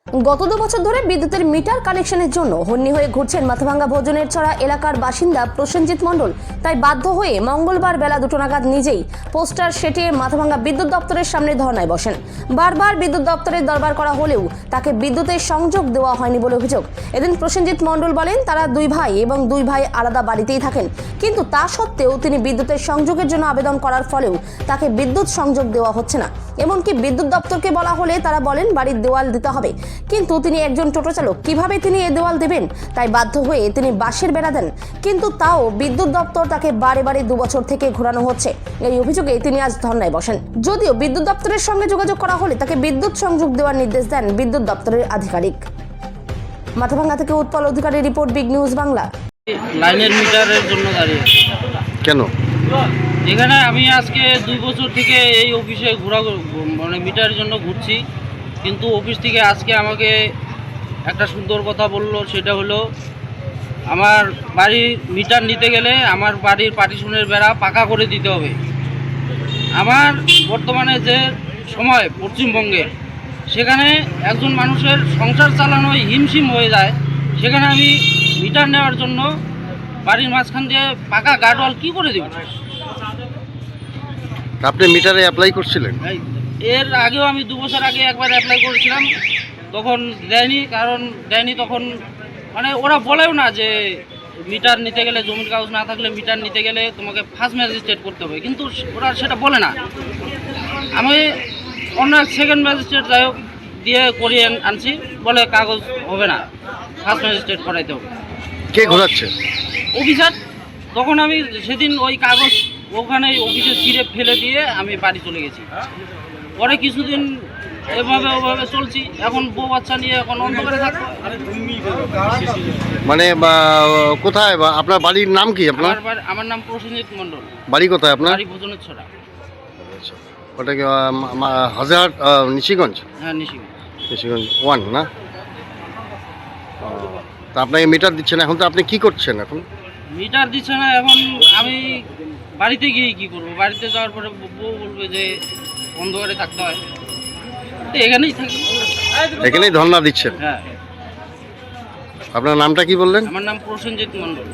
গত 2 বছর ধরে বিদ্যুতের মিটার কানেকশনের জন্য হন্যি হয়ে ঘুরছেন মাথাভাঙ্গা ভোজনের ছড়া এলাকার বাসিন্দা প্রসেনজিৎ মণ্ডল। তাই বাধ্য হয়ে মঙ্গলবার বেলা 2টো নাগাদ নিজেই পোস্টার সেটিয়ে মাথাভাঙ্গা বিদ্যুৎ দপ্তরের সামনে ধর্নায় বসেন। বারবার বিদ্যুৎ দপ্তরের দরবার করা হলেও তাকে বিদ্যুতের সংযোগ দেওয়া হয়নি বলে অভিযোগ। এদিন প্রসেনজিৎ মণ্ডল বলেন তারা 2 ভাই এবং 2 ভাই আলাদা বাড়িতেই থাকেন, কিন্তু তা সত্ত্বেও তিনি বিদ্যুতের সংযোগের জন্য আবেদন করার ফলেও তাকে বিদ্যুৎ সংযোগ দেওয়া হচ্ছে না। এমনকি বিদ্যুৎ দপ্তরকে বলা হলে তারা বলেন বাড়ির দেওয়াল দিতে হবে, কিন্তু তিনি একজন টোটো চালক, কিভাবে তিনি এই দেওয়াল দেবেন? তাই বাধ্য হয়ে তিনি বাঁশের বেড়া দেন, কিন্তু তাও বিদ্যুৎ দপ্তর তাকে বারে বারে 2 বছর থেকে ঘোরানো হচ্ছে। এই অভিযোগে তিনি আজ ধর্নায় বসেন। যদিও বিদ্যুৎ দপ্তরের সঙ্গে যোগাযোগ করা হলে তাকে বিদ্যুৎ সংযোগ দেওয়ার নির্দেশ দেন বিদ্যুৎ দপ্তরের আধিকারিক। মাথাভাঙ্গা থেকে উৎপল অধিকারীর রিপোর্ট, বিগ নিউজ বাংলা। লাইনের মিটারের জন্য দাঁড়িয়ে কেন? এখানে আমি আজকে 2 বছর থেকে এই অফিসে মানে মিটারের জন্য ঘুরছি, কিন্তু অফিস থেকে আজকে আমাকে একটা সুন্দর কথা বললো, সেটা হলো আমার বাড়ির মিটার নিতে গেলে আমার বাড়ির পার্টিশনের বেড়া পাকা করে দিতে হবে। আমার বর্তমানে যে সময় পশ্চিমবঙ্গে, সেখানে একজন মানুষের সংসার চালানোই হিমশিম হয়ে যায়, সেখানে আমি মিটার নেওয়ার জন্য বাড়ির মাঝখান দিয়ে পাকা গার্ডওয়াল কী করে দেব? আপনি মিটারে অ্যাপ্লাই করছিলেন? এর আগেও আমি 2 বছর আগে একবার অ্যাপ্লাই করেছিলাম, তখন দেয়নি তখন মানে ওরা বলেও না যে মিটার নিতে গেলে, জমির কাগজ না থাকলে মিটার নিতে গেলে তোমাকে ফার্স্ট ম্যাজিস্ট্রেট করতে হবে, কিন্তু ওরা সেটা বলে না। আমি অন্য সেকেন্ড ম্যাজিস্ট্রেট যাই হোক দিয়ে করিয়ে আনছি, বলে কাগজ হবে না, ফার্স্ট ম্যাজিস্ট্রেট করাইতে হবে। কে ঘোরাচ্ছে? অফিসার। তখন আমি সেদিন ওই কাগজ ওখানে অফিসে ছিঁড়ে ফেলে দিয়ে আমি বাড়ি চলে গেছি। পরে কিছুদিন ওভাবে চলছি, এখন বউ বাচ্চা নিয়ে এখন অন্ধকারে থাকবো। মানে কোথায় আপনার বাড়ির নাম কি? আমার নাম প্রসেনজিৎ মণ্ডল। বাড়ি কোথায় আপনার? বাড়ি ভোজনের ছড়া। ওটা কি হাজারহাট, নিশিগঞ্জ? হ্যাঁ, নিশিগঞ্জ 1 না? তা আপনাকে মিটার দিচ্ছেন, এখন তো আপনি কি করছেন? এখন মিটার দিচ্ছে না, এখন আমি বাড়িতে গিয়ে কি করবো? বাড়িতে যাওয়ার পরে বউ বলবে যে অন্ধকারে থাকতে হয়, তো এখানেই থাকি। এখানেই ধর্ণা দিচ্ছেন? হ্যাঁ। আপনার নামটা কি বললেন? আমার নাম প্রসেনজিৎ মণ্ডল।